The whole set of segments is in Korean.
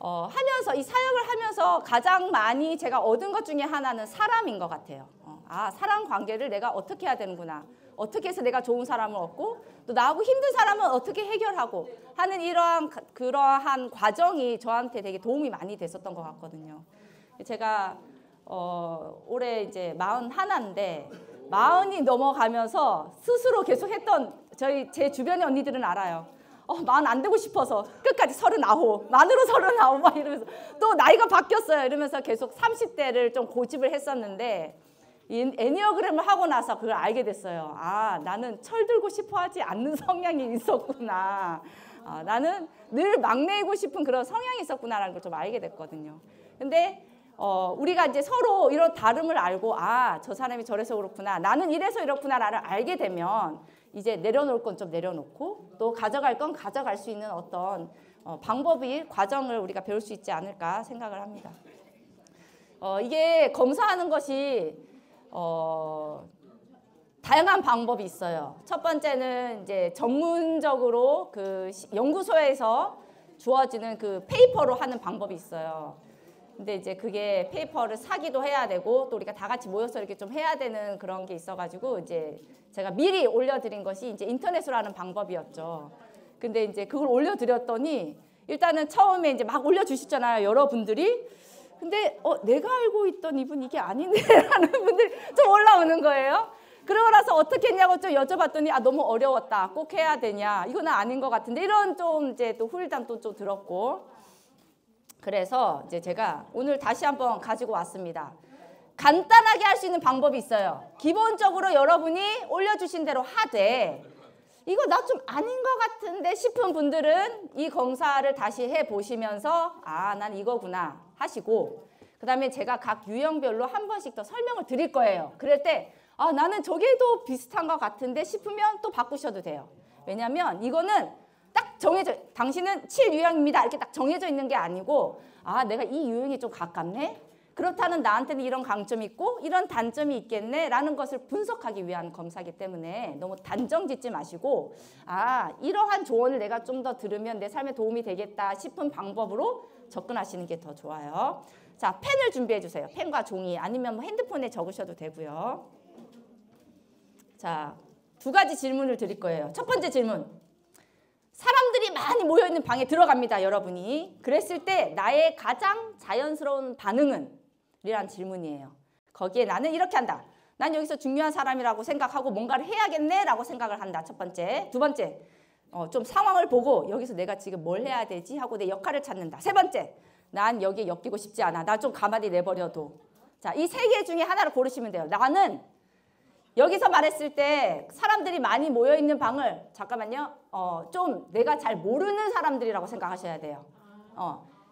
하면서 이 사역을 하면서 가장 많이 제가 얻은 것 중에 하나는 사람인 것 같아요. 사람 관계를 내가 어떻게 해야 되는구나. 어떻게 해서 내가 좋은 사람을 얻고 또 나하고 힘든 사람은 어떻게 해결하고 하는 그러한 과정이 저한테 되게 도움이 많이 됐었던 것 같거든요. 제가 올해 이제 41인데 40이 넘어가면서 스스로 계속 했던 제 주변의 언니들은 알아요. 40 안 되고 싶어서 끝까지 39, 만으로 39 막 이러면서 또 나이가 바뀌었어요. 이러면서 계속 30대를 좀 고집을 했었는데 애니어그램을 하고 나서 그걸 알게 됐어요. 나는 철들고 싶어 하지 않는 성향이 있었구나. 나는 늘 막내이고 싶은 그런 성향이 있었구나라는 걸 좀 알게 됐거든요. 근데 우리가 이제 서로 이런 다름을 알고 저 사람이 저래서 그렇구나. 나는 이래서 이렇구나를 알게 되면 이제 내려놓을 건 좀 내려놓고 또 가져갈 건 가져갈 수 있는 어떤 방법이 과정을 우리가 배울 수 있지 않을까 생각을 합니다. 이게 검사하는 것이 다양한 방법이 있어요. 첫 번째는 이제 전문적으로 그 연구소에서 주어지는 그 페이퍼로 하는 방법이 있어요. 근데 이제 그게 페이퍼를 사기도 해야 되고 또 우리가 다 같이 모여서 이렇게 좀 해야 되는 그런 게 있어가지고 이제 제가 미리 올려드린 것이 이제 인터넷으로 하는 방법이었죠. 근데 이제 그걸 올려드렸더니 일단은 처음에 이제 막 올려주시잖아요, 여러분들이. 근데 내가 알고 있던 이분 이게 아닌데 라는 분들이 좀 올라오는 거예요. 그러고 나서 어떻게 했냐고 좀 여쭤봤더니 너무 어려웠다. 꼭 해야 되냐. 이거는 아닌 것 같은데 이런 좀 이제 또 후일담도 좀 들었고. 그래서 이제 제가 오늘 다시 한번 가지고 왔습니다. 간단하게 할 수 있는 방법이 있어요. 기본적으로 여러분이 올려주신 대로 하되 이거 나 좀 아닌 것 같은데 싶은 분들은 이 검사를 다시 해보시면서 난 이거구나 하시고 그 다음에 제가 각 유형별로 한 번씩 더 설명을 드릴 거예요. 그럴 때 나는 저게도 비슷한 것 같은데 싶으면 또 바꾸셔도 돼요. 왜냐하면 이거는 딱 정해져, 당신은 7유형입니다. 이렇게 딱 정해져 있는 게 아니고 내가 이 유형이 좀 가깝네? 그렇다는 나한테는 이런 강점이 있고 이런 단점이 있겠네? 라는 것을 분석하기 위한 검사이기 때문에 너무 단정 짓지 마시고 이러한 조언을 내가 좀 더 들으면 내 삶에 도움이 되겠다 싶은 방법으로 접근하시는 게 더 좋아요. 자, 펜을 준비해 주세요. 펜과 종이 아니면 뭐 핸드폰에 적으셔도 되고요. 자, 2가지 질문을 드릴 거예요. 첫 번째 질문. 사람들이 많이 모여있는 방에 들어갑니다, 여러분이. 그랬을 때 나의 가장 자연스러운 반응은? 이란 질문이에요. 거기에 나는 이렇게 한다. 난 여기서 중요한 사람이라고 생각하고 뭔가를 해야겠네 라고 생각을 한다. 첫 번째. 두 번째, 좀 상황을 보고 여기서 내가 지금 뭘 해야 되지 하고 내 역할을 찾는다. 세 번째, 난 여기에 엮이고 싶지 않아. 나 좀 가만히 내버려둬. 자, 이 3개 중에 하나를 고르시면 돼요. 나는 여기서 말했을 때 사람들이 많이 모여있는 방을 잠깐만요. 좀 내가 잘 모르는 사람들이라고 생각하셔야 돼요.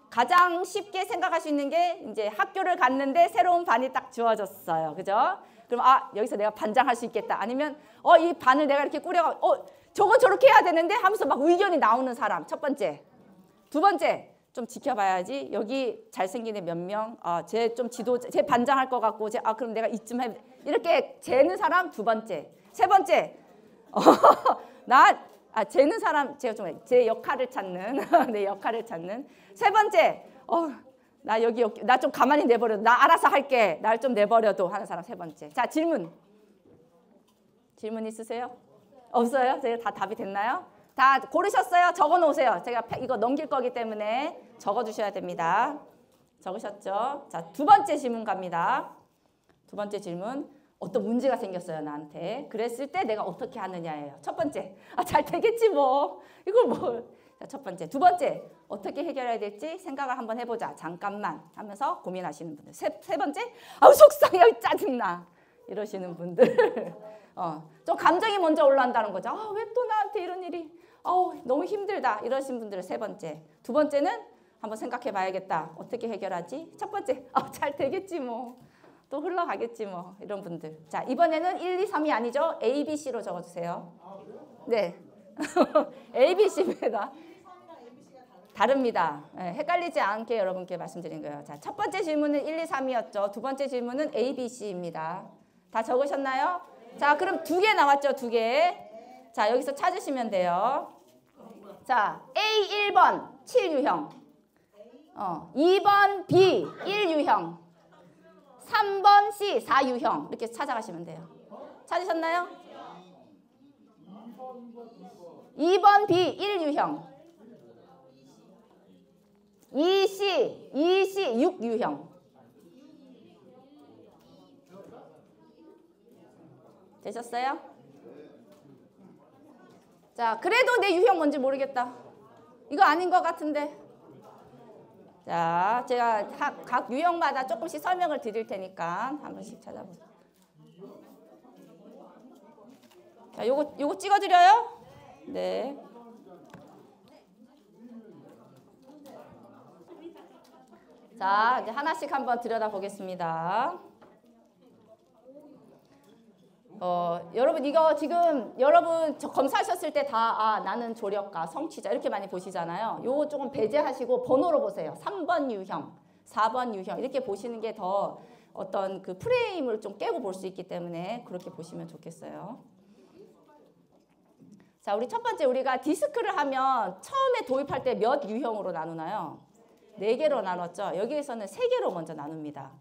가장 쉽게 생각할 수 있는 게 이제 학교를 갔는데 새로운 반이 딱 주어졌어요. 그죠? 그럼 여기서 내가 반장할 수 있겠다. 아니면 이 반을 내가 이렇게 꾸려가 저거 저렇게 해야 되는데 하면서 막 의견이 나오는 사람. 첫 번째. 두 번째. 좀 지켜봐야지. 여기 잘생긴 애 몇 명. 쟤 좀 쟤 반장할 것 같고. 그럼 내가 이쯤 해. 이렇게 재는 사람 두 번째. 세 번째. 재는 사람, 제가 좀 제 역할을 찾는, 내 역할을 찾는. 세 번째, 나 여기 나 좀 가만히 내버려. 나 알아서 할게. 날 좀 내버려둬 하는 사람 세 번째. 자, 질문 있으세요? 없어요? 제가 다 답이 됐나요? 다 고르셨어요? 적어 놓으세요. 제가 이거 넘길 거기 때문에 적어 주셔야 됩니다. 적으셨죠? 자, 2번째 질문 갑니다. 2번째 질문. 어떤 문제가 생겼어요, 나한테. 그랬을 때 내가 어떻게 하느냐예요. 첫 번째, 잘 되겠지 뭐. 이걸 뭐. 자, 첫 번째. 두 번째, 어떻게 해결해야 될지 생각을 한번 해보자. 잠깐만 하면서 고민하시는 분들. 세 번째, 속상해, 짜증나. 이러시는 분들. 좀 감정이 먼저 올라온다는 거죠. 왜 또 나한테 이런 일이. 너무 힘들다. 이러신 분들은 세 번째. 두 번째는 한번 생각해 봐야겠다. 어떻게 해결하지? 첫 번째, 잘 되겠지 뭐. 또 흘러가겠지 뭐. 이런 분들. 자, 이번에는 1, 2, 3이 아니죠. A, B, C로 적어주세요. 네. A, B, C입니다. 다릅니다. 네, 헷갈리지 않게 여러분께 말씀드린 거예요. 자, 첫 번째 질문은 1, 2, 3이었죠. 두 번째 질문은 A, B, C입니다. 다 적으셨나요? 자, 그럼 2개 나왔죠. 2개. 자, 여기서 찾으시면 돼요. 자, A 1번 7유형. 2번 B 1유형, 3번 C 4유형 이렇게 찾아가시면 돼요. 찾으셨나요? 2번 B 1유형, 2C 6유형. 되셨어요? 자, 그래도 내 유형 뭔지 모르겠다. 이거 아닌 것 같은데. 자, 제가 각 유형마다 조금씩 설명을 드릴 테니까 한 번씩 찾아보세요. 자, 요거 찍어드려요? 네. 자, 이제 하나씩 한번 들여다보겠습니다. 여러분 이거 지금 여러분 검사하셨을 때 다 나는 조력가, 성취자 이렇게 많이 보시잖아요. 요거 조금 배제하시고 번호로 보세요. 3번 유형, 4번 유형 이렇게 보시는 게 더 어떤 그 프레임을 좀 깨고 볼 수 있기 때문에 그렇게 보시면 좋겠어요. 자, 우리 첫 번째 우리가 디스크를 하면 처음에 도입할 때 몇 유형으로 나누나요? 4개로 나눴죠. 여기에서는 3개로 먼저 나눕니다.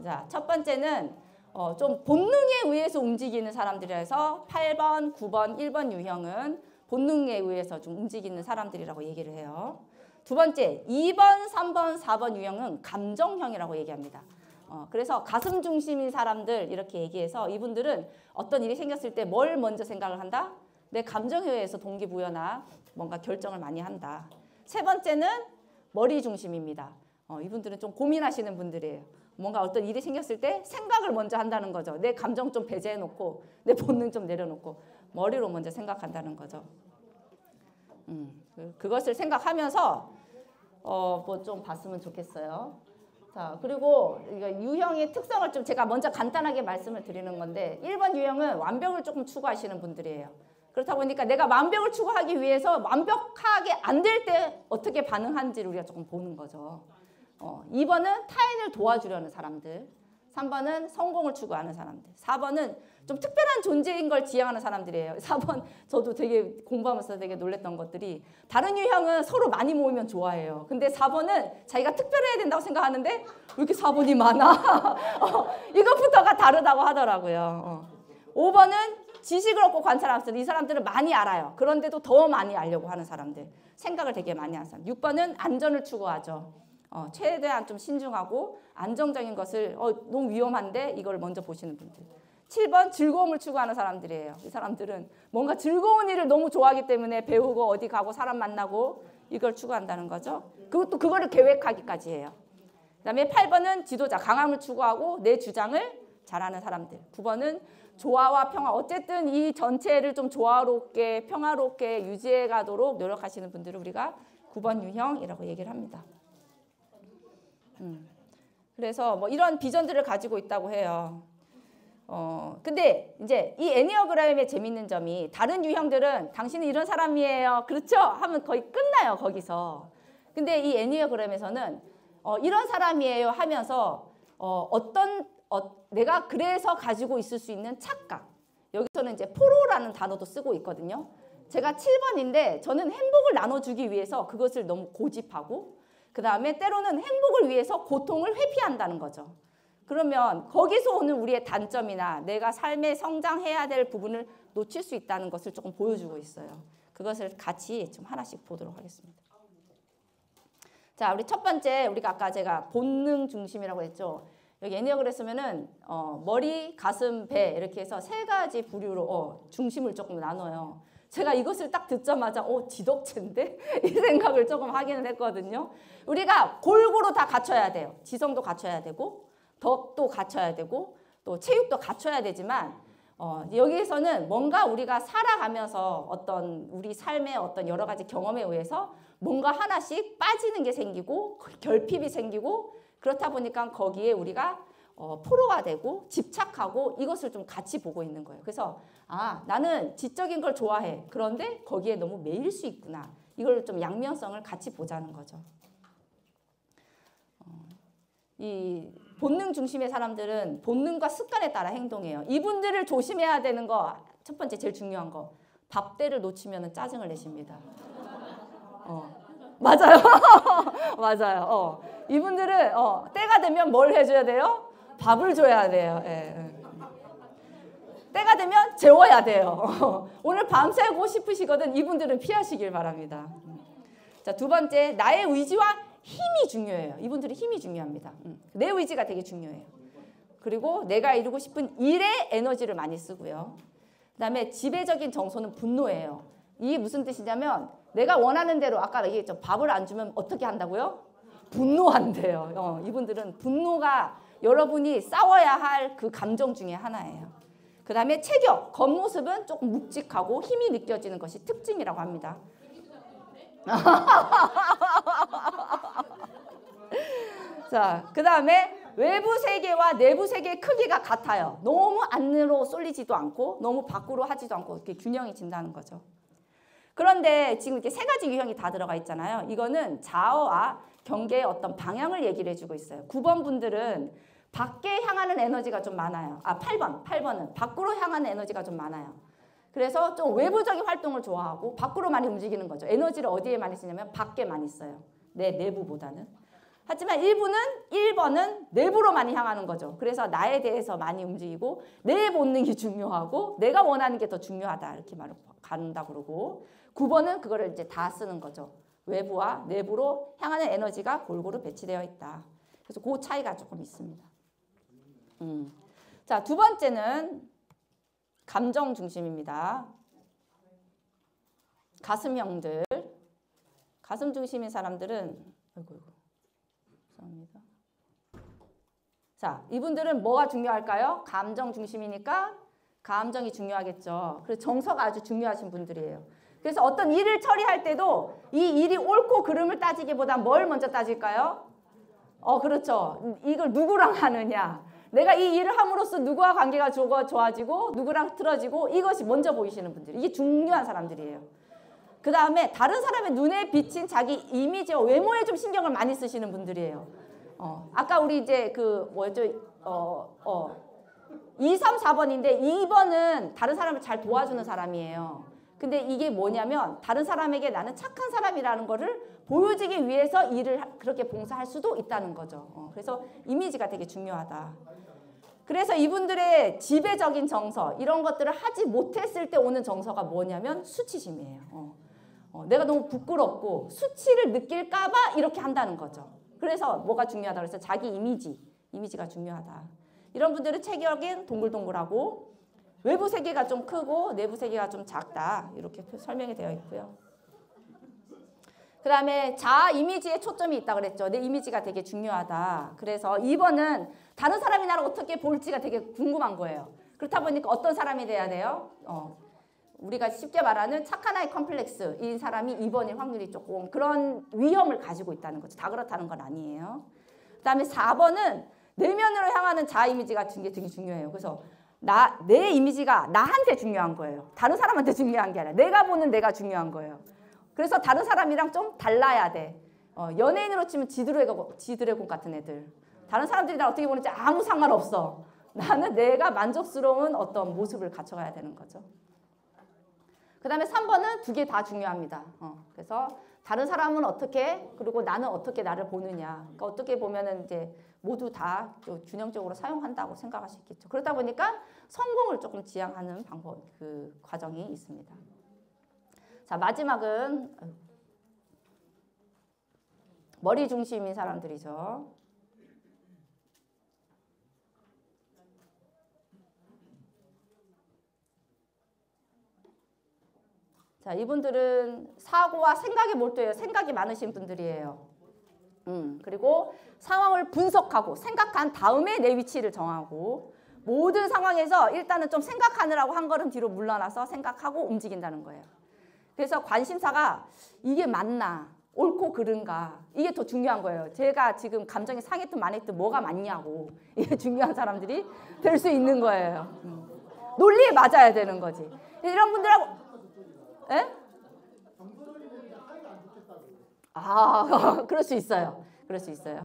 자, 첫 번째는 좀 본능에 의해서 움직이는 사람들이라서 8번, 9번, 1번 유형은 본능에 의해서 좀 움직이는 사람들이라고 얘기를 해요. 두 번째, 2번, 3번, 4번 유형은 감정형이라고 얘기합니다. 그래서 가슴 중심인 사람들 이렇게 얘기해서 이분들은 어떤 일이 생겼을 때 뭘 먼저 생각을 한다? 내 감정에 의해서 동기부여나 뭔가 결정을 많이 한다. 세 번째는 머리 중심입니다. 이분들은 좀 고민하시는 분들이에요. 뭔가 어떤 일이 생겼을 때 생각을 먼저 한다는 거죠. 내 감정 좀 배제해놓고 내 본능 좀 내려놓고 머리로 먼저 생각한다는 거죠. 그것을 생각하면서 뭐 좀 봤으면 좋겠어요. 자, 그리고 이거 유형의 특성을 좀 제가 먼저 간단하게 말씀을 드리는 건데 1번 유형은 완벽을 조금 추구하시는 분들이에요. 그렇다 보니까 내가 완벽을 추구하기 위해서 완벽하게 안 될 때 어떻게 반응하는지를 우리가 조금 보는 거죠. 2번은 타인을 도와주려는 사람들, 3번은 성공을 추구하는 사람들, 4번은 좀 특별한 존재인 걸 지향하는 사람들이에요. 4번 저도 되게 공부하면서 되게 놀랬던 것들이 다른 유형은 서로 많이 모이면 좋아해요. 근데 4번은 자기가 특별해야 된다고 생각하는데 왜 이렇게 4번이 많아? 이것부터가 다르다고 하더라고요. 5번은 지식을 얻고 관찰하는 사람들, 이 사람들은 많이 알아요. 그런데도 더 많이 알려고 하는 사람들, 생각을 되게 많이 하는 사람. 6번은 안전을 추구하죠. 최대한 좀 신중하고 안정적인 것을 너무 위험한데 이걸 먼저 보시는 분들. 7번 즐거움을 추구하는 사람들이에요. 이 사람들은 뭔가 즐거운 일을 너무 좋아하기 때문에 배우고 어디 가고 사람 만나고 이걸 추구한다는 거죠. 그것도 그거를 계획하기까지 해요. 그다음에 8번은 지도자, 강함을 추구하고 내 주장을 잘하는 사람들. 9번은 조화와 평화, 어쨌든 이 전체를 좀 조화롭게 평화롭게 유지해 가도록 노력하시는 분들을 우리가 9번 유형이라고 얘기를 합니다. 그래서 뭐 이런 비전들을 가지고 있다고 해요. 근데 이제 이 애니어그램의 재밌는 점이 다른 유형들은 당신은 이런 사람이에요. 그렇죠? 하면 거의 끝나요, 거기서. 근데 이 애니어그램에서는 이런 사람이에요 하면서 내가 그래서 가지고 있을 수 있는 착각. 여기서는 이제 포로라는 단어도 쓰고 있거든요. 제가 7번인데 저는 행복을 나눠주기 위해서 그것을 너무 고집하고 그 다음에 때로는 행복을 위해서 고통을 회피한다는 거죠. 그러면 거기서 오는 우리의 단점이나 내가 삶에 성장해야 될 부분을 놓칠 수 있다는 것을 조금 보여주고 있어요. 그것을 같이 좀 하나씩 보도록 하겠습니다. 자, 우리 첫 번째, 우리가 아까 제가 본능 중심이라고 했죠. 여기 애니어그램에서는 머리, 가슴, 배 이렇게 해서 3가지 부류로 중심을 조금 나눠요. 제가 이것을 딱 듣자마자 지덕체인데? 이 생각을 조금 하기는 했거든요. 우리가 골고루 다 갖춰야 돼요. 지성도 갖춰야 되고 덕도 갖춰야 되고 또 체육도 갖춰야 되지만 여기에서는 뭔가 우리가 살아가면서 어떤 우리 삶의 어떤 여러 가지 경험에 의해서 뭔가 하나씩 빠지는 게 생기고 결핍이 생기고 그렇다 보니까 거기에 우리가 포로가 되고 집착하고 이것을 좀 같이 보고 있는 거예요. 그래서 나는 지적인 걸 좋아해. 그런데 거기에 너무 매일 수 있구나. 이걸 좀 양면성을 같이 보자는 거죠. 이 본능 중심의 사람들은 본능과 습관에 따라 행동해요. 이분들을 조심해야 되는 거 첫 번째 제일 중요한 거 밥때를 놓치면 짜증을 내십니다. 맞아요. 맞아요. 이분들은 때가 되면 뭘 해줘야 돼요? 밥을 줘야 돼요. 예. 때가 되면 재워야 돼요. 오늘 밤새고 싶으시거든 이분들은 피하시길 바랍니다. 자, 두 번째, 나의 의지와 힘이 중요해요. 이분들이 힘이 중요합니다. 내 의지가 되게 중요해요. 그리고 내가 이루고 싶은 일에 에너지를 많이 쓰고요. 그 다음에 지배적인 정서는 분노예요. 이게 무슨 뜻이냐면 내가 원하는 대로 아까 얘기했죠. 밥을 안 주면 어떻게 한다고요? 분노한대요. 이분들은 분노가 여러분이 싸워야 할 그 감정 중에 하나예요. 그 다음에 체격, 겉모습은 조금 묵직하고 힘이 느껴지는 것이 특징이라고 합니다. 자, 그 다음에 외부 세계와 내부 세계의 크기가 같아요. 너무 안으로 쏠리지도 않고 너무 밖으로 하지도 않고 이렇게 균형이 진다는 거죠. 그런데 지금 이렇게 세 가지 유형이 다 들어가 있잖아요. 이거는 자아와 경계의 어떤 방향을 얘기를 해주고 있어요. 9번 분들은 밖에 향하는 에너지가 좀 많아요. 8번은 밖으로 향하는 에너지가 좀 많아요. 그래서 좀 외부적인 활동을 좋아하고 밖으로 많이 움직이는 거죠. 에너지를 어디에 많이 쓰냐면 밖에 많이 써요. 내 내부보다는. 하지만 1번은 내부로 많이 향하는 거죠. 그래서 나에 대해서 많이 움직이고 내 본능이 중요하고 내가 원하는 게 더 중요하다 이렇게 말을 간다 그러고 9번은 그거를 이제 다 쓰는 거죠. 외부와 내부로 향하는 에너지가 골고루 배치되어 있다. 그래서 그 차이가 조금 있습니다. 자, 두 번째는 감정 중심입니다. 가슴형들. 가슴 중심인 사람들은 감사합니다. 자, 이분들은 뭐가 중요할까요? 감정 중심이니까 감정이 중요하겠죠. 그래서 정서가 아주 중요하신 분들이에요. 그래서 어떤 일을 처리할 때도 이 일이 옳고 그름을 따지기보다 뭘 먼저 따질까요? 그렇죠. 이걸 누구랑 하느냐. 내가 이 일을 함으로써 누구와 관계가 좋아지고 누구랑 틀어지고 이것이 먼저 보이시는 분들. 이게 중요한 사람들이에요. 그 다음에 다른 사람의 눈에 비친 자기 이미지와 외모에 좀 신경을 많이 쓰시는 분들이에요. 아까 우리 이제 그 뭐였죠? 2, 3, 4번인데 2번은 다른 사람을 잘 도와주는 사람이에요. 근데 이게 뭐냐면 다른 사람에게 나는 착한 사람이라는 거를 보여주기 위해서 일을 그렇게 봉사할 수도 있다는 거죠. 그래서 이미지가 되게 중요하다. 그래서 이분들의 지배적인 정서 이런 것들을 하지 못했을 때 오는 정서가 뭐냐면 수치심이에요. 내가 너무 부끄럽고 수치를 느낄까 봐 이렇게 한다는 거죠. 그래서 뭐가 중요하다 그래서 자기 이미지가 중요하다. 이런 분들은 체격은 동글동글하고 외부 세계가 좀 크고 내부 세계가 좀 작다. 이렇게 설명이 되어 있고요. 그 다음에 자아 이미지에 초점이 있다 그랬죠. 내 이미지가 되게 중요하다. 그래서 2번은 다른 사람이 나를 어떻게 볼지가 되게 궁금한 거예요. 그렇다 보니까 어떤 사람이 돼야 돼요? 우리가 쉽게 말하는 착한 아이 컴플렉스인 사람이 2번일 확률이 조금 그런 위험을 가지고 있다는 거죠. 다 그렇다는 건 아니에요. 그 다음에 4번은 내면으로 향하는 자아 이미지가 되게 중요해요. 그래서 내 이미지가 나한테 중요한 거예요. 다른 사람한테 중요한 게 아니라 내가 보는 내가 중요한 거예요. 그래서 다른 사람이랑 좀 달라야 돼. 연예인으로 치면 지드래곤 같은 애들. 다른 사람들이 나 어떻게 보는지 아무 상관없어. 나는 내가 만족스러운 어떤 모습을 갖춰가야 되는 거죠. 그 다음에 3번은 두 개 다 중요합니다. 그래서 다른 사람은 어떻게 그리고 나는 어떻게 나를 보느냐. 그러니까 어떻게 보면은 이제 모두 다 균형적으로 사용한다고 생각할 수 있겠죠. 그러다 보니까 성공을 조금 지향하는 그 과정이 있습니다. 자, 마지막은 머리 중심인 사람들이죠. 자, 이분들은 사고와 생각에 몰두해요. 생각이 많으신 분들이에요. 그리고 상황을 분석하고 생각한 다음에 내 위치를 정하고 모든 상황에서 일단은 좀 생각하느라고 한 걸음 뒤로 물러나서 생각하고 움직인다는 거예요. 그래서 관심사가 이게 맞나? 옳고 그른가? 이게 더 중요한 거예요. 제가 지금 감정이 상했든 만했든 뭐가 맞냐고. 이게 중요한 사람들이 될 수 있는 거예요. 논리에 맞아야 되는 거지. 이런 분들하고 에? 그럴 수 있어요. 그럴 수 있어요.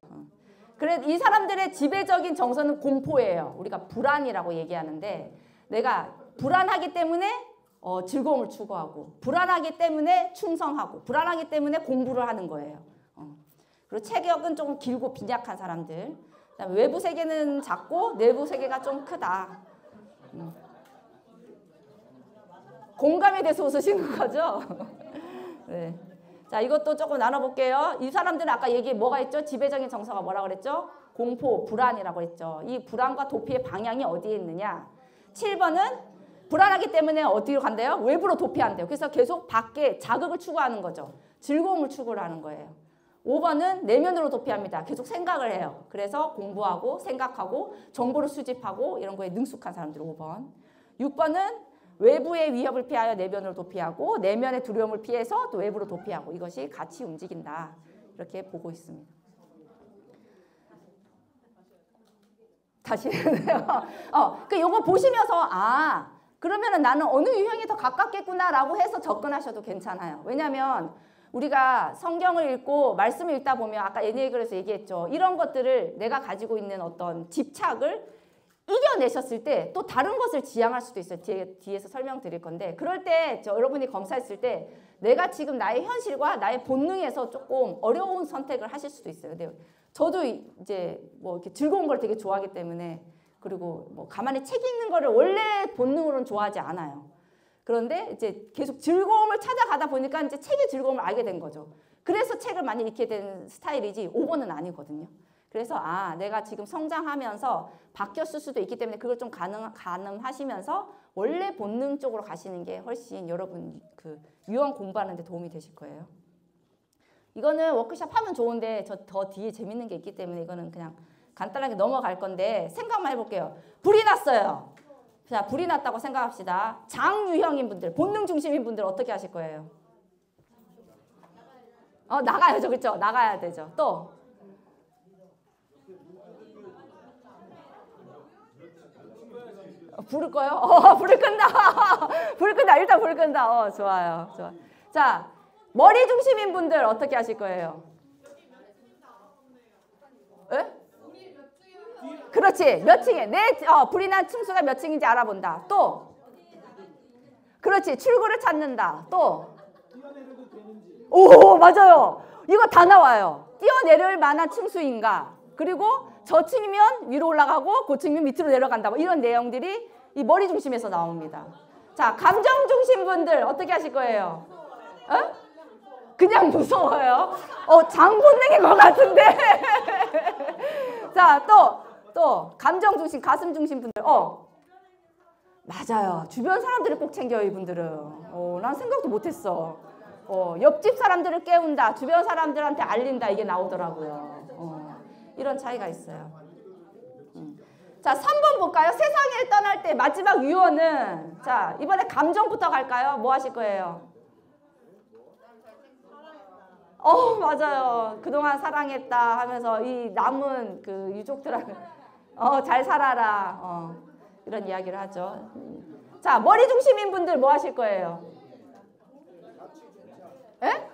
그래 이 사람들의 지배적인 정서는 공포예요. 우리가 불안이라고 얘기하는데 내가 불안하기 때문에 즐거움을 추구하고, 불안하기 때문에 충성하고, 불안하기 때문에 공부를 하는 거예요. 그리고 체격은 조금 길고 빈약한 사람들. 그다음에 외부 세계는 작고 내부 세계가 좀 크다. 공감이 돼서 웃으시는 거죠? 네. 자, 이것도 조금 나눠볼게요. 이 사람들은 아까 뭐가 있죠? 지배적인 정서가 뭐라 그랬죠? 공포, 불안이라고 했죠. 이 불안과 도피의 방향이 어디에 있느냐? 7번은 불안하기 때문에 어디로 간대요? 외부로 도피한대요. 그래서 계속 밖에 자극을 추구하는 거죠. 즐거움을 추구를 하는 거예요. 5번은 내면으로 도피합니다. 계속 생각을 해요. 그래서 공부하고 생각하고 정보를 수집하고 이런 거에 능숙한 사람들 5번. 6번은 외부의 위협을 피하여 내면으로 도피하고, 내면의 두려움을 피해서 또 외부로 도피하고, 이것이 같이 움직인다. 이렇게 보고 있습니다. 다시 요거 보시면서 그러면은 나는 어느 유형이 더 가깝겠구나라고 해서 접근하셔도 괜찮아요. 왜냐하면 우리가 성경을 읽고 말씀을 읽다 보면 아까 애니에그램에서 얘기했죠. 이런 것들을 내가 가지고 있는 어떤 집착을 이겨내셨을 때 또 다른 것을 지향할 수도 있어요. 뒤에서 설명드릴 건데, 그럴 때 여러분이 검사했을 때 내가 지금 나의 현실과 나의 본능에서 조금 어려운 선택을 하실 수도 있어요. 근데 저도 이제 뭐 이렇게 즐거운 걸 되게 좋아하기 때문에, 그리고 뭐 가만히 책 읽는 거를 원래 본능으로는 좋아하지 않아요. 그런데 이제 계속 즐거움을 찾아가다 보니까 이제 책의 즐거움을 알게 된 거죠. 그래서 책을 많이 읽게 된 스타일이지 5번은 아니거든요. 그래서 내가 지금 성장하면서 바뀌었을 수도 있기 때문에 그걸 좀 가늠하시면서 원래 본능 쪽으로 가시는 게 훨씬 여러분 그 유형 공부하는 데 도움이 되실 거예요. 이거는 워크숍 하면 좋은데 더 뒤에 재밌는 게 있기 때문에 이거는 그냥 간단하게 넘어갈 건데 생각만 해볼게요. 불이 났어요. 자, 불이 났다고 생각합시다. 장유형인 분들, 본능 중심인 분들 어떻게 하실 거예요? 나가야죠. 그렇죠? 나가야 되죠. 또 불을 꺼요? 불을 끈다. 불을 끈다. 일단 불을 끈다. 좋아요. 좋아. 자, 머리 중심인 분들 어떻게 하실 거예요? 에? 그렇지. 몇 층에? 불이 난 층수가 몇 층인지 알아본다. 또? 그렇지. 출구를 찾는다. 또? 오, 맞아요. 이거 다 나와요. 뛰어내릴 만한 층수인가? 그리고 저층이면 위로 올라가고 고층이면 밑으로 내려간다. 뭐 이런 내용들이 이 머리 중심에서 나옵니다. 자, 감정 중심 분들 어떻게 하실 거예요? 그냥 무서워요. 장본능인 것 같은데. 자, 또 감정 중심, 가슴 중심 분들. 맞아요. 주변 사람들을 꼭 챙겨요, 이분들은. 난 생각도 못했어. 옆집 사람들을 깨운다. 주변 사람들한테 알린다. 이게 나오더라고요. 이런 차이가 있어요. 자, 3번 볼까요? 세상을 떠날 때 마지막 유언은, 자, 이번에 감정부터 갈까요? 뭐 하실 거예요? 맞아요. 그동안 사랑했다 하면서 이 남은 그 유족들한테 잘 살아라. 이런 이야기를 하죠. 자, 머리 중심인 분들 뭐 하실 거예요? 에?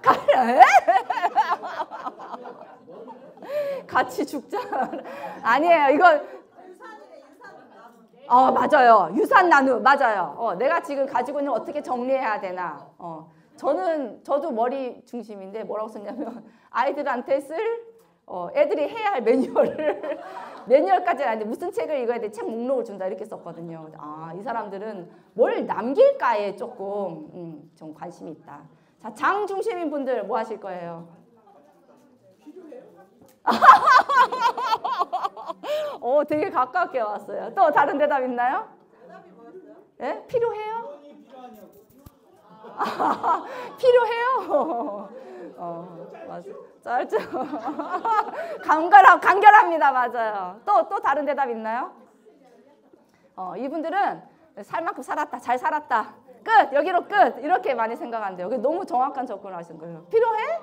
같이 죽자. 아니에요. 이건 맞아요. 유산 나누. 맞아요. 내가 지금 가지고 있는 어떻게 정리해야 되나. 저도 머리 중심인데 뭐라고 썼냐면 아이들한테 애들이 해야 할 매뉴얼까지는 아닌데 무슨 책을 읽어야 돼? 책 목록을 준다 이렇게 썼거든요. 이 사람들은 뭘 남길까에 조금 좀 관심이 있다. 자, 장 중심인 분들 뭐 하실 거예요? 되게 가깝게 왔어요. 또 다른 대답 있나요? 예? 필요해요? 필요해요? 맞아. 짧죠. 간결합니다. 맞아요. 또 다른 대답 있나요? 이분들은 살 만큼 살았다. 잘 살았다. 끝! 여기로 끝! 이렇게 많이 생각한대요. 너무 정확한 접근을 하신 거예요. 필요해?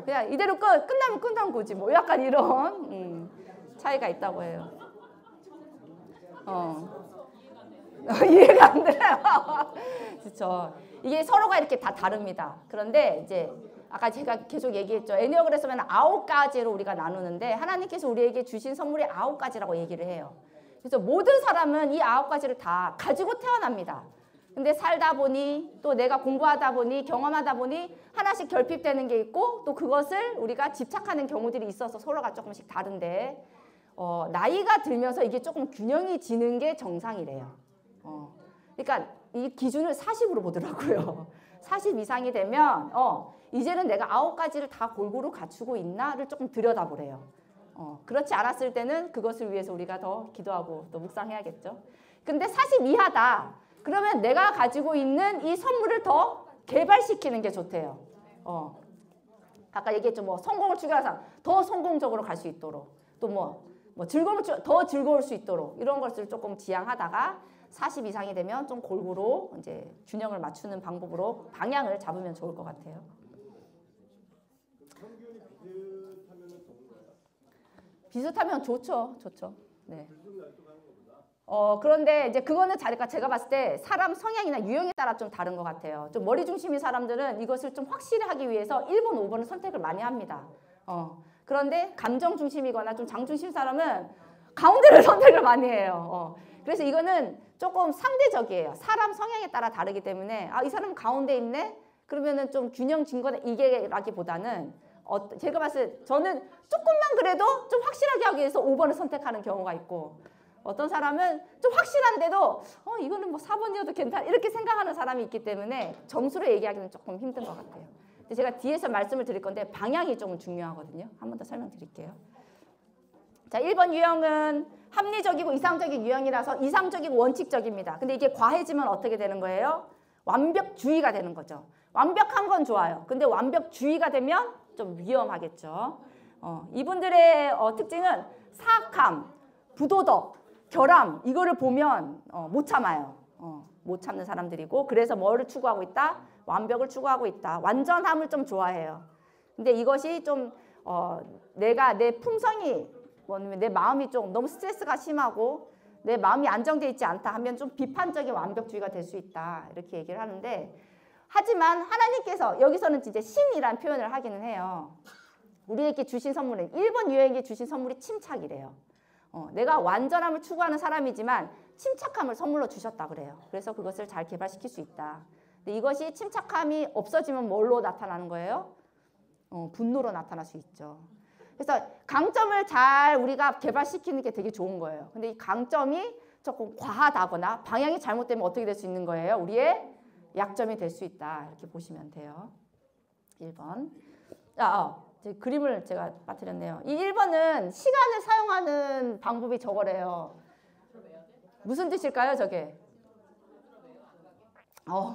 그냥 이대로 끝나면 끝난 거지. 뭐 약간 이런 차이가 있다고 해요. 이해가 안 돼요. 그렇죠. 이게 서로가 이렇게 다 다릅니다. 그런데 이제 아까 제가 계속 얘기했죠. 애니어그램은 9가지로 우리가 나누는데 하나님께서 우리에게 주신 선물이 9가지라고 얘기를 해요. 그래서 모든 사람은 이 9가지를 다 가지고 태어납니다. 근데 살다 보니 또 내가 공부하다 보니 경험하다 보니 하나씩 결핍되는 게 있고 또 그것을 우리가 집착하는 경우들이 있어서 서로가 조금씩 다른데 나이가 들면서 이게 조금 균형이 지는 게 정상이래요. 그러니까 이 기준을 40으로 보더라고요. 40 이상이 되면 이제는 내가 9가지를 다 골고루 갖추고 있나를 조금 들여다보래요. 그렇지 않았을 때는 그것을 위해서 우리가 더 기도하고 또 묵상해야겠죠. 근데 40 이하다. 그러면 내가 가지고 있는 이 선물을 더 개발시키는 게 좋대요. 아까 얘기했죠. 뭐 성공을 추구하는 사람 더 성공적으로 갈 수 있도록 또 뭐 즐거움을 더 즐거울 수 있도록 이런 것을 조금 지향하다가 40 이상이 되면 좀 골고루 이제 균형을 맞추는 방법으로 방향을 잡으면 좋을 것 같아요. 비슷하면 좋죠. 네. 그런데 이제 그거는 제가 봤을 때 사람 성향이나 유형에 따라 좀 다른 것 같아요. 좀 머리 중심인 사람들은 이것을 좀 확실히 하기 위해서 1번, 5번을 선택을 많이 합니다. 그런데 감정 중심이거나 좀 장 중심 사람은 가운데를 선택을 많이 해요. 그래서 이거는 조금 상대적이에요. 사람 성향에 따라 다르기 때문에 이 사람은 가운데 있네? 그러면은 좀 균형진 거다 이게라기보다는 제가 봤을 때 저는 조금만 그래도 좀 확실하게 하기 위해서 5번을 선택하는 경우가 있고 어떤 사람은 좀 확실한데도 이거는 뭐 4번이어도 괜찮아 이렇게 생각하는 사람이 있기 때문에 점수로 얘기하기는 조금 힘든 것 같아요. 근데 제가 뒤에서 말씀을 드릴 건데 방향이 조금 중요하거든요. 한 번 더 설명드릴게요. 자, 1번 유형은 합리적이고 이상적인 유형이라서 이상적이고 원칙적입니다. 근데 이게 과해지면 어떻게 되는 거예요? 완벽주의가 되는 거죠. 완벽한 건 좋아요. 근데 완벽주의가 되면 좀 위험하겠죠. 이분들의 특징은 사악함, 부도덕, 결함 이거를 보면 못 참아요. 못 참는 사람들이고 그래서 뭐를 추구하고 있다? 완벽을 추구하고 있다. 완전함을 좀 좋아해요. 근데 이것이 좀 내가 내 품성이 뭐냐면 내 마음이 좀 너무 스트레스가 심하고 내 마음이 안정되어 있지 않다 하면 좀 비판적인 완벽주의가 될 수 있다. 이렇게 얘기를 하는데 하지만 하나님께서 여기서는 진짜 신이라는 표현을 하기는 해요. 우리에게 주신 선물은 1번 유형에게 주신 선물이 침착이래요. 내가 완전함을 추구하는 사람이지만 침착함을 선물로 주셨다 그래요. 그래서 그것을 잘 개발시킬 수 있다. 근데 이것이 침착함이 없어지면 뭘로 나타나는 거예요? 분노로 나타날 수 있죠. 그래서 강점을 잘 우리가 개발시키는 게 되게 좋은 거예요. 근데 이 강점이 조금 과하다거나 방향이 잘못되면 어떻게 될 수 있는 거예요? 우리의 약점이 될 수 있다. 이렇게 보시면 돼요. 1번. 그림을 제가 빠뜨렸네요. 이 1번은 시간을 사용하는 방법이 저거래요. 무슨 뜻일까요, 저게?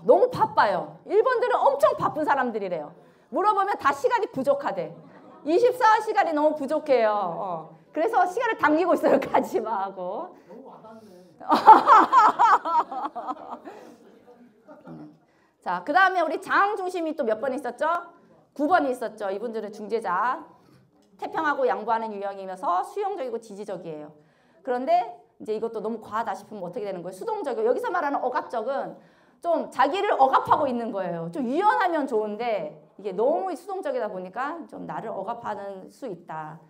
너무 바빠요. 1번들은 엄청 바쁜 사람들이래요. 물어보면 다 시간이 부족하대. 24시간이 너무 부족해요. 그래서 시간을 당기고 있어요. 가지 마 하고. 너무 와닿네. 자, 그 다음에 우리 장 중심이 또 몇 번 있었죠? 9번이 있었죠. 이분들은 중재자, 태평하고 양보하는 유형이면서 수용적이고 지지적이에요. 그런데 이제 이것도 너무 과하다 싶으면 어떻게 되는 거예요? 수동적이고 여기서 말하는 억압적은 좀 자기를 억압하고 있는 거예요. 좀 유연하면 좋은데 이게 너무 수동적이다 보니까 좀 나를 억압하는 수 있다.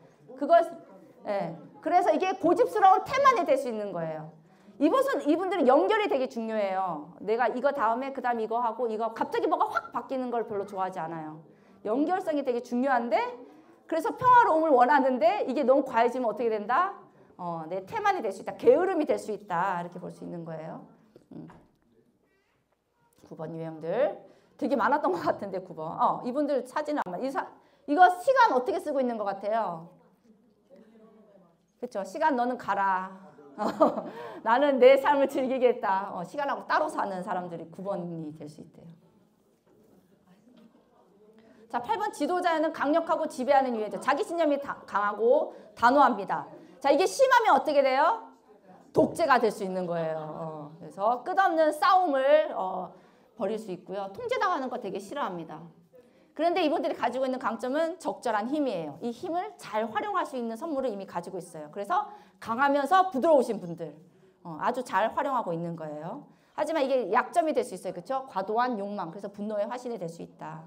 그래서 이게 고집스러운 태만이 될 수 있는 거예요. 이분들은 연결이 되게 중요해요. 내가 이거 다음에 그 다음 이거 하고 이거 갑자기 뭐가 확 바뀌는 걸 별로 좋아하지 않아요. 연결성이 되게 중요한데 그래서 평화로움을 원하는데 이게 너무 과해지면 어떻게 된다? 내 태만이 될 수 있다. 게으름이 될 수 있다. 이렇게 볼 수 있는 거예요. 9번 유형들 되게 많았던 것 같은데 9번. 이분들 사진을 아마 이거 시간 어떻게 쓰고 있는 것 같아요? 그렇죠. 시간 너는 가라. 나는 내 삶을 즐기겠다. 시간하고 따로 사는 사람들이 9번이 될 수 있대요. 자, 8번 지도자는 강력하고 지배하는 유형이죠. 자기 신념이 강하고 단호합니다. 자, 이게 심하면 어떻게 돼요? 독재가 될 수 있는 거예요. 그래서 끝없는 싸움을 벌일 수 있고요. 통제당하는 거 되게 싫어합니다. 그런데 이분들이 가지고 있는 강점은 적절한 힘이에요. 이 힘을 잘 활용할 수 있는 선물을 이미 가지고 있어요. 그래서 강하면서 부드러우신 분들 아주 잘 활용하고 있는 거예요. 하지만 이게 약점이 될 수 있어요. 그렇죠? 과도한 욕망, 그래서 분노의 화신이 될 수 있다.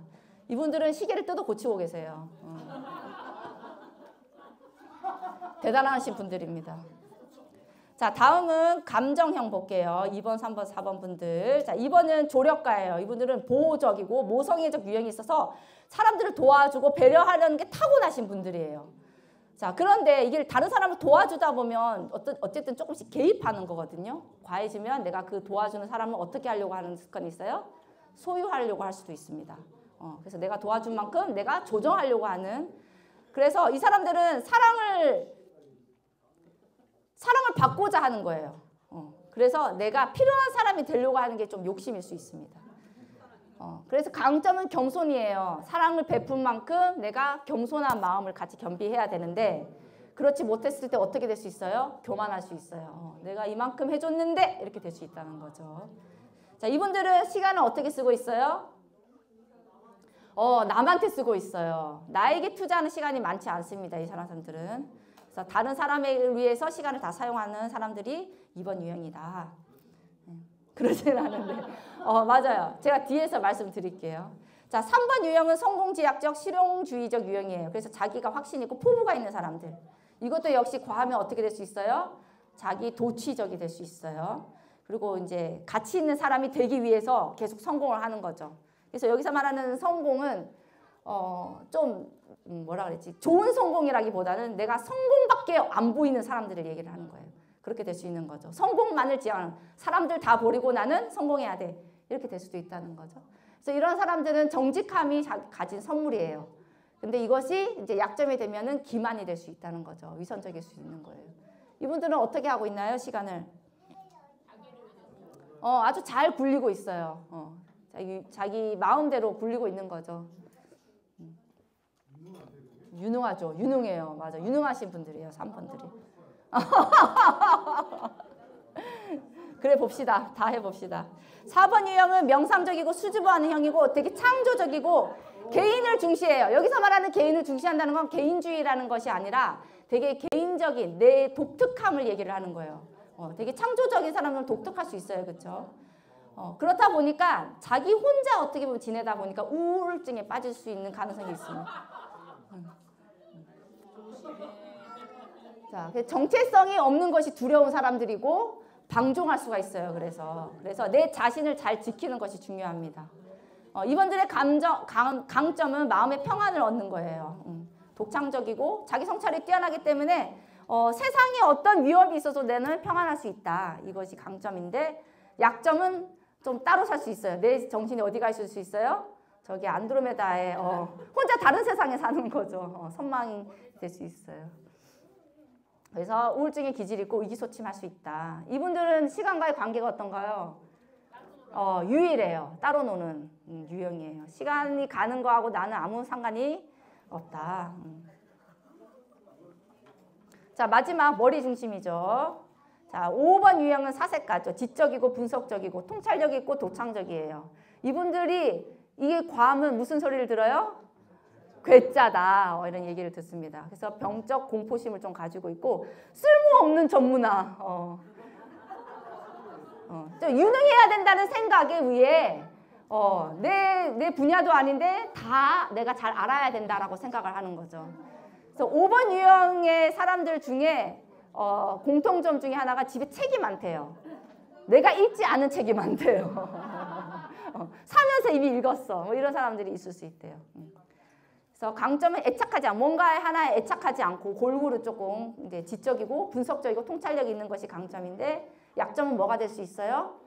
이분들은 시계를 뜯어 고치고 계세요. 대단하신 분들입니다. 자, 자, 다음은 감정형 볼게요. 2번, 3번, 4번 분들. 자, 2번은 조력가예요. 이분들은 보호적이고 모성애적 유형이 있어서 사람들을 도와주고 배려하려는 게 타고나신 분들이에요. 자, 그런데 이게 다른 사람을 도와주다 보면 어쨌든 조금씩 개입하는 거거든요. 과해지면 내가 그 도와주는 사람을 어떻게 하려고 하는 습관이 있어요? 소유하려고 할 수도 있습니다. 그래서 내가 도와준 만큼 내가 조정하려고 하는. 그래서 이 사람들은 사랑을 받고자 하는 거예요. 그래서 내가 필요한 사람이 되려고 하는 게 좀 욕심일 수 있습니다. 그래서 강점은 겸손이에요. 사랑을 베푼 만큼 내가 겸손한 마음을 같이 겸비해야 되는데 그렇지 못했을 때 어떻게 될 수 있어요? 교만할 수 있어요. 내가 이만큼 해줬는데 이렇게 될 수 있다는 거죠. 자, 이분들은 시간을 어떻게 쓰고 있어요? 남한테 쓰고 있어요. 나에게 투자하는 시간이 많지 않습니다. 이 사람들은. 그래서 다른 사람을 위해서 시간을 다 사용하는 사람들이 2번 유형이다. 그러진 않은데. 맞아요. 제가 뒤에서 말씀드릴게요. 자, 3번 유형은 성공지향적, 실용주의적 유형이에요. 그래서 자기가 확신 있고 포부가 있는 사람들. 이것도 역시 과하면 어떻게 될 수 있어요? 자기 도취적이 될 수 있어요. 그리고 이제 가치 있는 사람이 되기 위해서 계속 성공을 하는 거죠. 그래서 여기서 말하는 성공은 좀 뭐라 그랬지? 좋은 성공이라기보다는 내가 성공밖에 안 보이는 사람들을 얘기를 하는 거예요. 그렇게 될 수 있는 거죠. 성공만을 지향하는 사람들 다 버리고 나는 성공해야 돼. 이렇게 될 수도 있다는 거죠. 그래서 이런 사람들은 정직함이 가진 선물이에요. 근데 이것이 이제 약점이 되면은 기만이 될 수 있다는 거죠. 위선적일 수 있는 거예요. 이분들은 어떻게 하고 있나요? 시간을? 아주 잘 굴리고 있어요. 자기 마음대로 굴리고 있는 거죠. 유능하죠. 유능해요. 맞아. 유능하신 분들이에요. 3번들이. 그래 봅시다. 다 해봅시다. 4번 유형은 명상적이고 수줍어하는 형이고 되게 창조적이고 개인을 중시해요. 여기서 말하는 개인을 중시한다는 건 개인주의라는 것이 아니라 되게 개인적인 내 독특함을 얘기를 하는 거예요. 되게 창조적인 사람은 독특할 수 있어요. 그렇죠? 그렇다 보니까 자기 혼자 어떻게 보면 지내다 보니까 우울증에 빠질 수 있는 가능성이 있습니다. 자, 정체성이 없는 것이 두려운 사람들이고 방종할 수가 있어요. 그래서 내 자신을 잘 지키는 것이 중요합니다. 이분들의 강점은 마음의 평안을 얻는 거예요. 독창적이고 자기 성찰이 뛰어나기 때문에 세상에 어떤 위협이 있어도 내는 평안할 수 있다. 이것이 강점인데 약점은 좀 따로 살 수 있어요. 내 정신이 어디 가 있을 수 있어요? 저기 안드로메다에 혼자 다른 세상에 사는 거죠. 선망이 될 수 있어요. 그래서 우울증의 기질이 있고 의기소침할 수 있다. 이분들은 시간과의 관계가 어떤가요? 유일해요. 따로 노는 유형이에요. 시간이 가는 거하고 나는 아무 상관이 없다. 자, 마지막 머리 중심이죠. 자, 5번 유형은 사색가죠. 지적이고 분석적이고 통찰력 있고 도창적이에요. 이분들이 이게 과하면 무슨 소리를 들어요? 괴짜다 이런 얘기를 듣습니다. 그래서 병적 공포심을 좀 가지고 있고 쓸모없는 전문화 좀 유능해야 된다는 생각에 의해 내 분야도 아닌데 다 내가 잘 알아야 된다라고 생각을 하는 거죠. 그래서 5번 유형의 사람들 중에 공통점 중에 하나가 집에 책이 많대요. 내가 읽지 않은 책이 많대요. 사면서 이미 읽었어. 뭐 이런 사람들이 있을 수 있대요. 그래서 강점은 애착하지 않고 뭔가에 하나에 애착하지 않고 골고루 조금 이제 지적이고 분석적이고 통찰력이 있는 것이 강점인데 약점은 뭐가 될 수 있어요?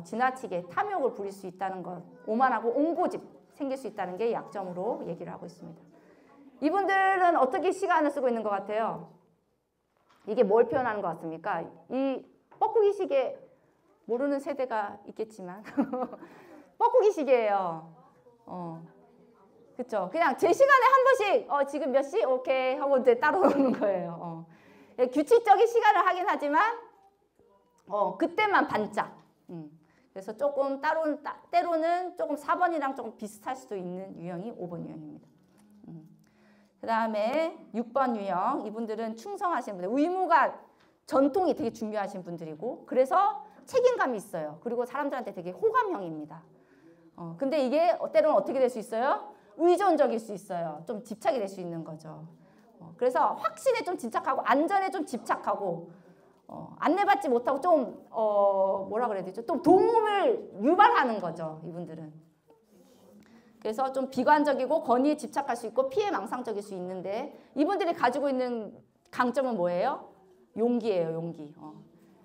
지나치게 탐욕을 부릴 수 있다는 것, 오만하고 옹고집 생길 수 있다는 게 약점으로 얘기를 하고 있습니다. 이분들은 어떻게 시간을 쓰고 있는 것 같아요? 이게 뭘 표현하는 것 같습니까? 이 뻐꾸기 시계 모르는 세대가 있겠지만 뻐꾸기 시계예요. 그렇죠. 그냥 제 시간에 한 번씩 지금 몇 시? 오케이 하고 이제 따로 노는 거예요. 규칙적인 시간을 하긴 하지만 그때만 반짝. 그래서 조금 때로는 조금 4번이랑 조금 비슷할 수도 있는 유형이 5번 유형입니다. 그 다음에 6번 유형. 이분들은 충성하신 분들. 의무가 전통이 되게 중요하신 분들이고 그래서 책임감이 있어요. 그리고 사람들한테 되게 호감형입니다. 근데 이게 때로는 어떻게 될 수 있어요? 의존적일 수 있어요. 좀 집착이 될 수 있는 거죠. 그래서 확신에 좀 집착하고 안전에 좀 집착하고 안내받지 못하고 좀 뭐라 그래야 되죠? 좀 도움을 유발하는 거죠, 이분들은. 그래서 좀 비관적이고 권위에 집착할 수 있고 피해망상적일 수 있는데 이분들이 가지고 있는 강점은 뭐예요? 용기예요, 용기.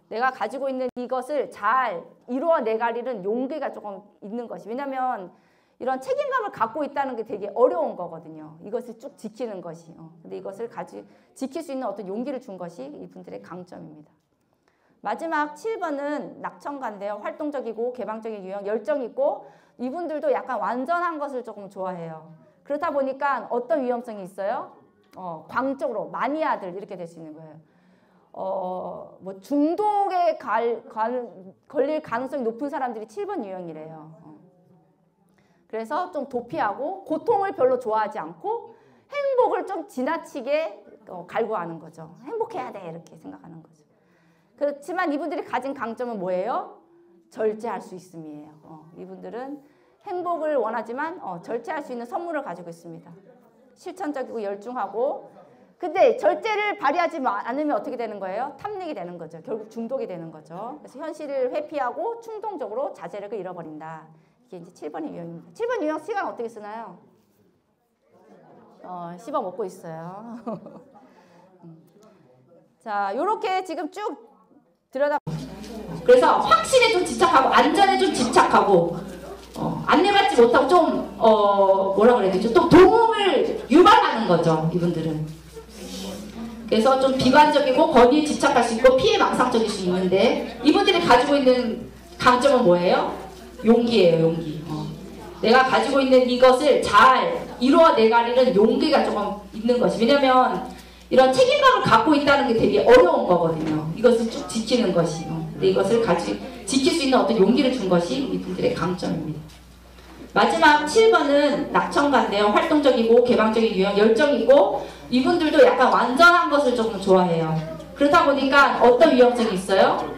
내가 가지고 있는 이것을 잘 이루어내가리는 용기가 조금 있는 것이. 왜냐하면 이런 책임감을 갖고 있다는 게 되게 어려운 거거든요. 이것을 쭉 지키는 것이. 근데 이것을 지킬 수 있는 어떤 용기를 준 것이 이분들의 강점입니다. 마지막 7번은 낙천가인데요. 활동적이고 개방적인 유형, 열정 있고 이분들도 약간 완전한 것을 조금 좋아해요. 그렇다 보니까 어떤 위험성이 있어요? 광적으로 마니아들 이렇게 될 수 있는 거예요. 뭐 중독에 걸릴 가능성이 높은 사람들이 7번 유형이래요. 그래서 좀 도피하고 고통을 별로 좋아하지 않고 행복을 좀 지나치게 갈구하는 거죠. 행복해야 돼 이렇게 생각하는 거죠. 그렇지만 이분들이 가진 강점은 뭐예요? 절제할 수 있음이에요. 이분들은 행복을 원하지만 절제할 수 있는 선물을 가지고 있습니다. 실천적이고 열중하고 근데 절제를 발휘하지 않으면 어떻게 되는 거예요? 탐닉이 되는 거죠. 결국 중독이 되는 거죠. 그래서 현실을 회피하고 충동적으로 자제력을 잃어버린다. 이게 이제 7번의 유형입니다. 7번 유형 시간 어떻게 쓰나요? 씹어 먹고 있어요. 자, 요렇게 지금 쭉 들여다. 그래서 확신에 좀 집착하고 안전에 좀 집착하고 안내받지 못하고 좀 뭐라 그래야 되죠? 또 도움을 유발하는 거죠. 이분들은. 그래서 좀 비관적이고 권위에 집착할 수 있고 피해망상적일 수 있는데 이분들이 가지고 있는 강점은 뭐예요? 용기예요. 용기. 내가 가지고 있는 이것을 잘 이루어내가리는 용기가 조금 있는 것이. 왜냐면 이런 책임감을 갖고 있다는 게 되게 어려운 거거든요. 이것을 쭉 지키는 것이. 근데 이것을 지킬 수 있는 어떤 용기를 준 것이 이분들의 강점입니다. 마지막 7번은 낙천가인데요. 활동적이고 개방적인 유형, 열정이고 이분들도 약간 완전한 것을 조금 좋아해요. 그렇다 보니까 어떤 위험성이 있어요?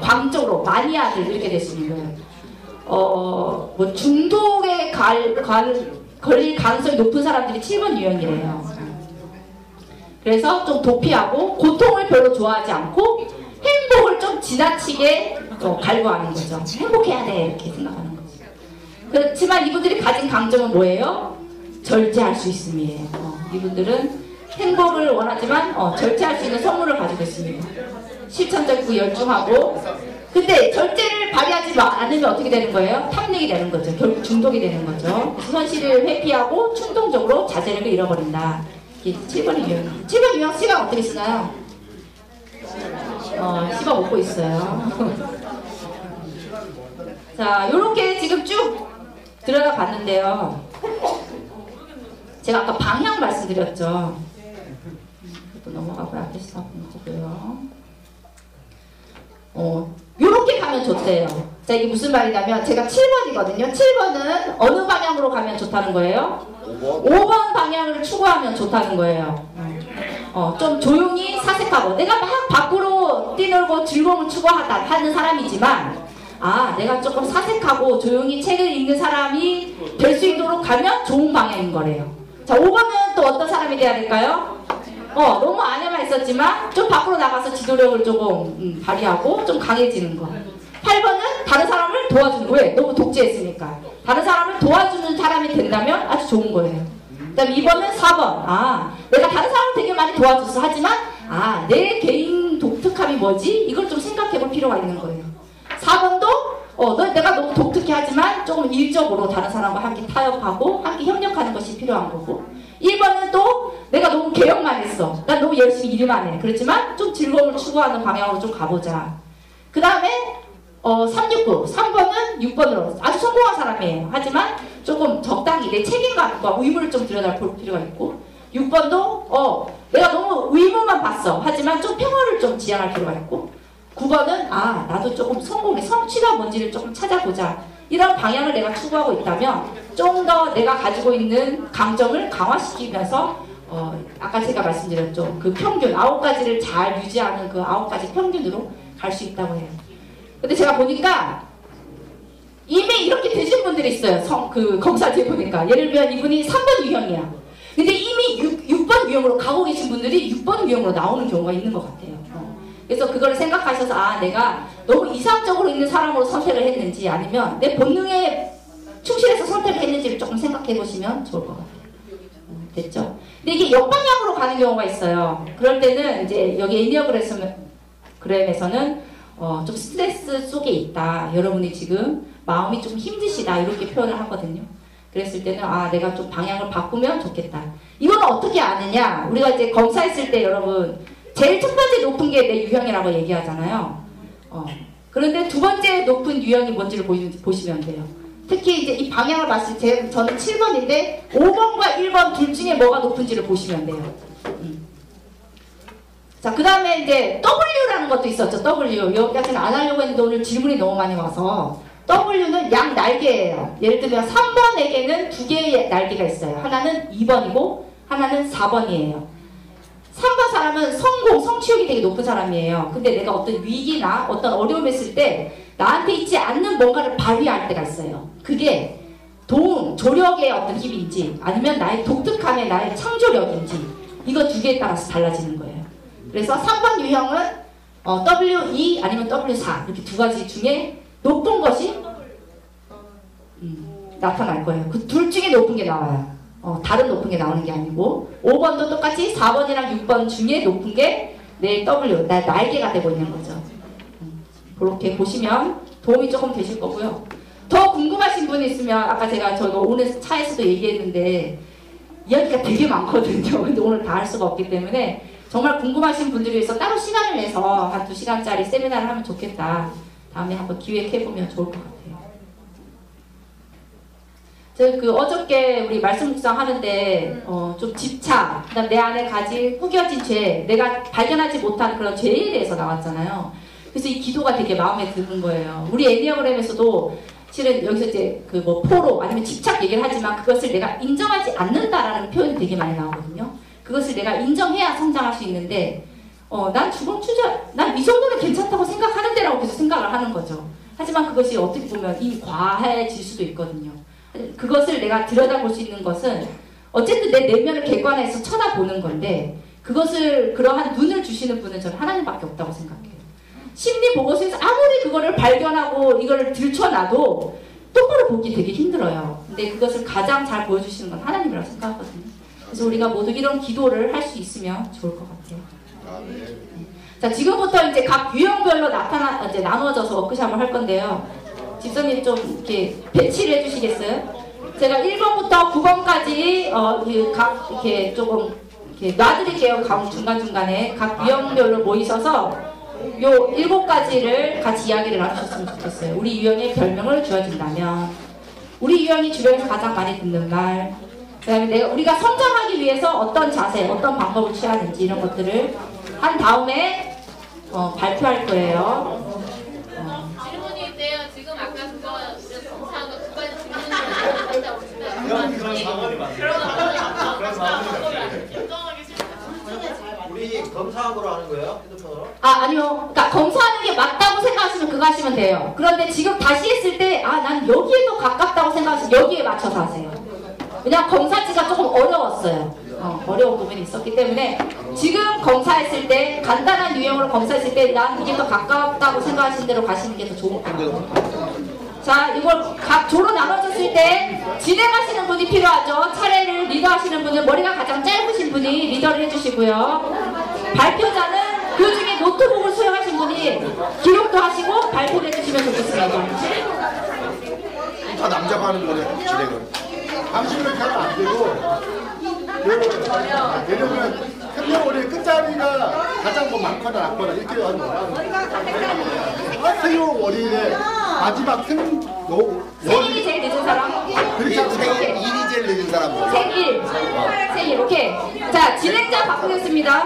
광적으로 마니아들 이렇게 될 수 있는 거예요. 뭐 중독에 걸릴 가능성이 높은 사람들이 7번 유형이래요. 그래서 좀 도피하고 고통을 별로 좋아하지 않고 행복을 좀 지나치게 갈구하는 거죠. 행복해야 돼 이렇게 생각하는 거죠. 그렇지만 이분들이 가진 강점은 뭐예요? 절제할 수 있음이에요. 이분들은 행복을 원하지만 절제할 수 있는 선물을 가지고 있습니다. 실천적이고 열중하고 근데 절제를 발휘하지 않으면 어떻게 되는 거예요? 탐닉이 되는 거죠. 결국 중독이 되는 거죠. 그래서 현실을 회피하고 충동적으로 자제력을 잃어버린다. 이게 7번 유형. 7번 유형 시간 어떻게 쓰나요? 씹어 먹고 있어요. 자, 요렇게 지금 쭉 들어가 봤는데요. 제가 아까 방향 말씀드렸죠. 또 넘어가고요. 앞에서 보고요. 요렇게 가면 좋대요. 자, 이게 무슨 말이냐면 제가 7번이거든요. 7번은 어느 방향으로 가면 좋다는 거예요? 5번 방향을 추구하면 좋다는 거예요. 좀 조용히 사색하고 내가 막 밖으로 뛰놀고 즐거움을 추구하는 사람이지만 내가 조금 사색하고 조용히 책을 읽는 사람이 될 수 있도록 가면 좋은 방향인 거래요. 자, 5번은 또 어떤 사람이 돼야 될까요? 너무 안에만 있었지만 좀 밖으로 나가서 지도력을 조금 발휘하고 좀 강해지는 거. 8번은 다른 사람을 도와주는 거예요. 너무 독재했으니까. 다른 사람을 도와주는 사람이 된다면 아주 좋은 거예요. 그 다음에 2번은 4번. 내가 다른 사람을 되게 많이 도와줬어. 하지만 내 개인 독특함이 뭐지? 이걸 좀 생각해 볼 필요가 있는 거예요. 4번도 내가 너무 독특해 하지만 조금 일적으로 다른 사람과 함께 타협하고 함께 협력하는 것이 필요한 거고 1번은 또 내가 너무 개혁만 했어. 난 너무 열심히 일만 해. 그렇지만 좀 즐거움을 추구하는 방향으로 좀 가보자. 그 다음에 369. 3번은 6번으로 아주 성공한 사람이에요. 하지만 조금 적당히 내 책임감과 의무를 좀 들여다볼 필요가 있고 6번도 내가 너무 의무만 봤어. 하지만 좀 평화를 좀 지향할 필요가 있고 9번은 나도 조금 성공의 성취가 뭔지를 조금 찾아보자. 이런 방향을 내가 추구하고 있다면 좀 더 내가 가지고 있는 강점을 강화시키면서 아까 제가 말씀드렸죠. 그 평균 9가지를 잘 유지하는 그 9가지 평균으로 갈 수 있다고 해요. 근데 제가 보니까 이미 이렇게 되신 분들이 있어요. 검사 뒤에 보니까 예를 들면 이분이 3번 유형이야. 근데 이미 6번 유형으로 가고 계신 분들이 6번 유형으로 나오는 경우가 있는 것 같아요. 그래서 그걸 생각하셔서 아 내가 너무 이상적으로 있는 사람으로 선택을 했는지 아니면 내 본능에 충실해서 선택을 했는지를 조금 생각해 보시면 좋을 것 같아요. 됐죠? 근데 이게 역방향으로 가는 경우가 있어요. 그럴 때는 이제 여기 애니어그램에서는 좀 스트레스 속에 있다. 여러분이 지금 마음이 좀 힘드시다. 이렇게 표현을 하거든요. 그랬을 때는 아 내가 좀 방향을 바꾸면 좋겠다. 이건 어떻게 아느냐? 우리가 이제 검사했을 때 여러분 제일 첫 번째 높은 게 내 유형이라고 얘기하잖아요. 그런데 두 번째 높은 유형이 뭔지를 보시면 돼요. 특히 이제 이 방향을 봤을 때 저는 7번인데 5번과 1번 둘 중에 뭐가 높은지를 보시면 돼요. 자, 그 다음에 이제 W라는 것도 있었죠. W. 여기까지는 안 하려고 했는데 오늘 질문이 너무 많이 와서 W는 양 날개예요. 예를 들면 3번에게는 두 개의 날개가 있어요. 하나는 2번이고 하나는 4번이에요. 3번 사람은 성취욕이 되게 높은 사람이에요. 근데 내가 어떤 위기나 어떤 어려움이 있을 때 나한테 있지 않는 뭔가를 발휘할 때가 있어요. 그게 조력의 어떤 힘인지 아니면 나의 독특함의 나의 창조력인지 이거 두 개에 따라서 달라지는 거예요. 그래서 3번 유형은 W2 아니면 W4 이렇게 두 가지 중에 높은 것이 나타날 거예요. 그 둘 중에 높은 게 나와요. 다른 높은 게 나오는 게 아니고 5번도 똑같이 4번이랑 6번 중에 높은 게 내 W, 날개가 되고 있는 거죠. 그렇게 보시면 도움이 조금 되실 거고요. 더 궁금하신 분이 있으면 아까 제가 저희가 오늘 차에서도 얘기했는데 이야기가 되게 많거든요. 근데 오늘 다 할 수가 없기 때문에 정말 궁금하신 분들을 위해서 따로 시간을 내서 한 2시간짜리 세미나를 하면 좋겠다. 다음에 한번 기획해보면 좋을 것 같아요. 제가 어저께 우리 말씀 묵상 하는데 좀 집착, 그다음 내 안에 가진 구겨진 죄, 내가 발견하지 못한 그런 죄에 대해서 나왔잖아요. 그래서 이 기도가 되게 마음에 드는 거예요. 우리 애니어그램에서도 실은 여기서 이제 포로 아니면 집착 얘기를 하지만 그것을 내가 인정하지 않는다라는 표현이 되게 많이 나오거든요. 그것을 내가 인정해야 성장할 수 있는데 난 난 이 정도는 괜찮다고 생각하는데라고 계속 생각을 하는 거죠. 하지만 그것이 어떻게 보면 이미 과해질 수도 있거든요. 그것을 내가 들여다볼 수 있는 것은 어쨌든 내 내면을 객관해서 쳐다보는 건데 그것을 그러한 눈을 주시는 분은 저는 하나님밖에 없다고 생각해요. 심리 보고서에서 아무리 그거를 발견하고 이걸 들춰놔도 똑바로 보기 되게 힘들어요. 근데 그것을 가장 잘 보여주시는 건 하나님이라고 생각하거든요. 그래서 우리가 모두 이런 기도를 할 수 있으면 좋을 것 같아요. 자, 지금부터 이제 각 유형별로 이제 나누어져서 워크숍을 할 건데요. 집사님 좀 이렇게 배치를 해주시겠어요? 제가 1번부터 9번까지 이렇게 조금 이렇게 놔드릴게요. 중간중간에 각 유형별로 모이셔서 요 7가지를 같이 이야기를 나누셨으면 좋겠어요. 우리 유형의 별명을 주어진다면, 우리 유형이 주변에서 가장 많이 듣는 말, 그 다음에 우리가 성장하기 위해서 어떤 자세, 어떤 방법을 취하는지 이런 것들을 한 다음에 발표할 거예요. 질문이 있대요. 지금 아까 그거 검사한 거 두 가지 질문을 갔다 오시면 그런 상황이 맞네요. 그런 상황이 우리 검사함으로 하는 거예요? 핸드폰으로? 아니요. 그러니까 검사하는 게 맞다고 생각하시면 그거 하시면 돼요. 그런데 지금 다시 했을 때 난 여기에 더 가깝다고 생각하시면 여기에 맞춰서 하세요. 왜냐면 검사지가 조금 어려웠어요. 어려운 부분이 있었기 때문에 지금 검사했을 때 간단한 유형으로 검사했을 때 난 이게 더 가깝다고 생각하시는 대로 가시는 게 더 좋은 거예요. 자, 이걸 각 조로 나눠졌을 때 진행하시는 분이 필요하죠. 차례를 리더하시는 분은 머리가 가장 짧으신 분이 리더를 해주시고요. 발표자는 그 중에 노트북을 수행하신 분이 기록도 하시고 발표를 해주시면 좋겠습니다. 다 남자가 하는 거네, 진행을. 당신은 하면 안 되고 왜냐면 생년월일 끝자리가 가장 많거나 낮거나 이렇게 하는 거야. 생년월일에 마지막 생일이 제일 늦은 사람? 생일이 제일 늦은 사람. 생일, 오케이. 자, 진행자 바꾸겠습니다.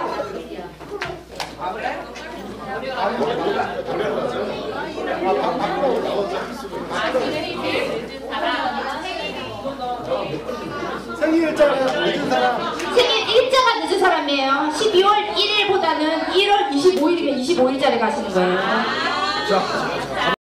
생일자가 늦은 사람. 생일 일자가 늦은 사람이에요. 12월 1일보다는 1월 25일이면 25일자리 가시는 거예요. 자,